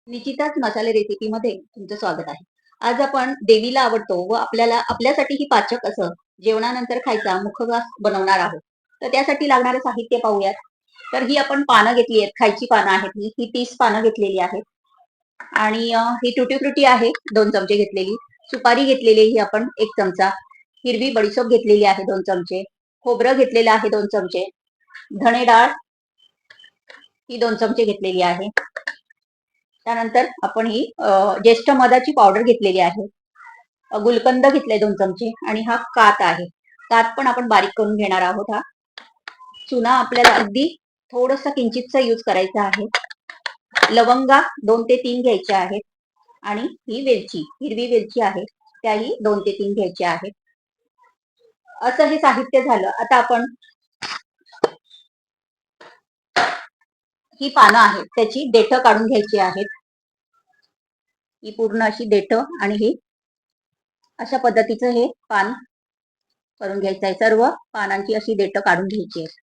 निकिताच मसाले रेसिपीमध्ये तुमचं स्वागत आहे. आज आपण देवीला आवडतो व आपल्याला आपल्यासाठीही पाचक असं जेवणानंतर खायचा मुखवास बनवणार आहोत. तर त्यासाठी लागणारं साहित्य पाहूयात. तर ही आपण पानं घेतली आहेत, खायची पानं आहेत ही 30 पानं घेतलेली आहेत. आणि ही टुटी फ्रुटी आहे 2 चमचे घेतलेली. सुपारी घेतलेली ही आपण 1 चमचा. हिरवी बडीशोप घेतलेली आहे 2 चमचे. खोबरं घेतलेलं आहे 2 चमचे. धणे डाळ ही 2 चमचे घेतलेली आहे. त्यानंतर आपण ही ज्येष्ठ मधाची पावडर घेतलेली आहे. गुलकंद घेतले 2 चमचे आणि हा कात आहे. कात पण आपण बारीक करून घेणार आहोत हा. चुना आपल्याला अगदी थोडंसं किंचितचा यूज करायचा आहे. लवंगा 2 ते 3 घ्यायच्या आहेत आणि ही वेलची, हिरवी वेलची आहे, त्याही 2 ते 3 घ्यायच्या आहेत. असं हे साहित्य झालं. आता आपण ही पानं आहेत त्याची देठं काढून घ्यायची आहेत. ही पूर्ण अशी देठं आणि ही अशा पद्धतीचं हे पान करून घ्यायचं आहे. सर्व पानांची अशी देठं काढून घ्यायची आहेत.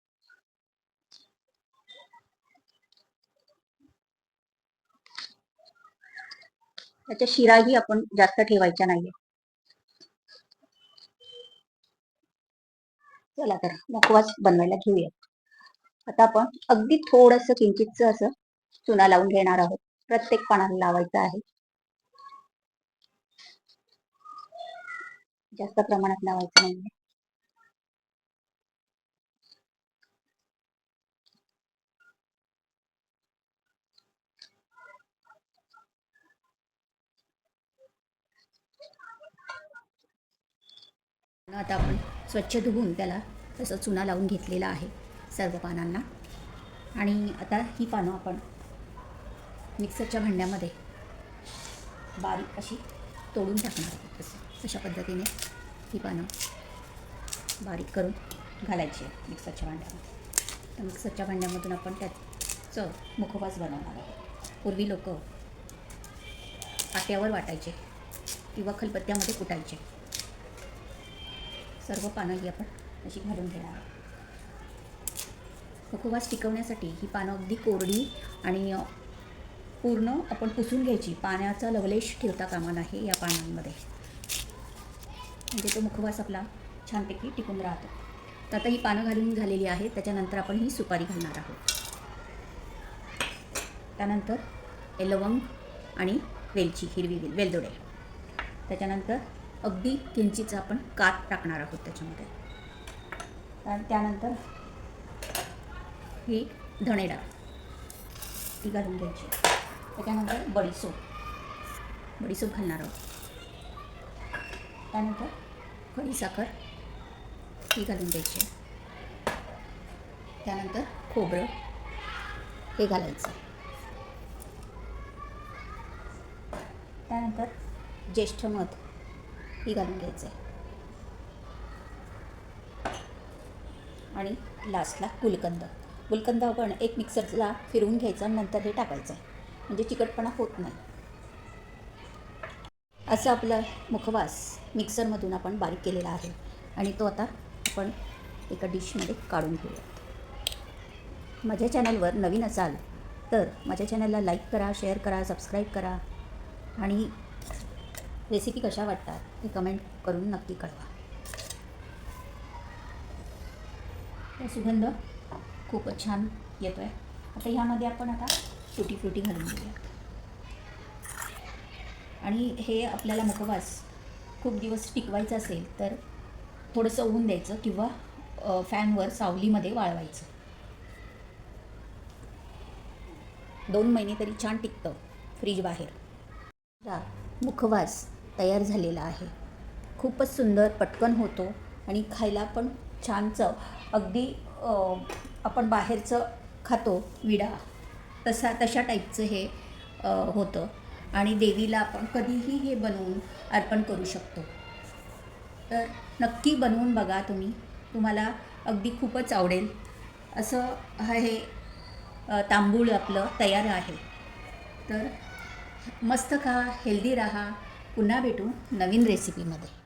त्याच्या शिराही आपण जास्त ठेवायच्या नाहीये. चला तर मुखवास बनवायला घेऊया. आता आपण अगदी थोडंसं किंचितचं असं चुना लावून घेणार आहोत. प्रत्येक पानाला लावायचं आहे. जास्त प्रमाणात लावायचं नाहीये. आता आपण स्वच्छ धुवून त्याला तसं चुना लावून घेतलेला आहे सर्व पानांना. आणि आता ही पानं आपण मिक्सरच्या भांड्यामध्ये बारीक अशी तोडून टाकणार आहोत. अशा पद्धतीने ही पानं बारीक करून घालायची आहे मिक्सरच्या भांड्यामध्ये. तर मिक्सरच्या भांड्यामधून आपण त्याचं मुखवास बनवणार आहोत. पूर्वी लोक पाट्यावर वाटायचे किंवा खलबत्त्यामध्ये कुटायचे. सर्व पानं ही आपण अशी घालून घेणार आहोत. मुखवास टिकवण्यासाठी ही पानं अगदी कोरडी आणि पूर्ण आपण पुसून घ्यायची. पाण्याचा लवलेश ठेवता कामा नये या पानांमध्ये, म्हणजे तो मुखवास आपला छानपैकी टिकून राहतो. तर आता ही पानं घालून झालेली आहेत. त्याच्यानंतर आपण ही सुपारी घालणार आहोत. त्यानंतर लवंग आणि वेलची, हिरवी वेलदोडे. त्याच्यानंतर अगदी किंचितचा आपण कात टाकणार आहोत त्याच्यामध्ये. त्यानंतर ही धणे डाळ ती घालून घ्यायची. त्याच्यानंतर बडीशोप घालणार आहोत. त्यानंतर खडीसाखर ही घालून घ्यायची. त्यानंतर खोबरं हे घालायचं. त्यानंतर ज्येष्ठ मध ही घालून घ्यायचं आहे. आणि लास्टला गुलकंद आपण एक मिक्सरला फिरवून घ्यायचा, नंतर हे टाकायचं आहे, म्हणजे चिकटपणा होत नाही. असं आपलं मुखवास मिक्सरमधून आपण बारीक केलेला आहे आणि तो आता आपण एका डिशमध्ये काढून घेऊयात. माझ्या चॅनलवर नवीन असाल तर माझ्या चॅनलला लाईक करा, शेअर करा, सबस्क्राईब करा आणि रेसिपी कशा वाटतात हे कमेंट करून नक्की कळवा. सुगंध खूपच छान येतो आहे. आता ह्यामध्ये आपण आता टुटी फ्रुटी घालून घेऊया. आणि हे आपल्याला मुखवास खूप दिवस टिकवायचं असेल तर थोडंसं ऊन द्यायचं किंवा फॅनवर सावलीमध्ये वाळवायचं. 2 महिने तरी छान टिकतं फ्रीज बाहेर. मुखवास तयार झालेला आहे. खूपच सुंदर, पटकन होतो आणि खायला पण छान चव. अगदी आपण बाहेरचं खातो विडा तशा टाईपचं हे होतं. आणि देवीला आपण कधीही हे बनवून अर्पण करू शकतो. तर नक्की बनवून बघा तुम्हाला अगदी खूपच आवडेल. असं हे तांबूळ आपलं तयार आहे. तर मस्त खा, हेल्दी राहा. पुन्हा भेटू नवीन रेसिपीमध्ये.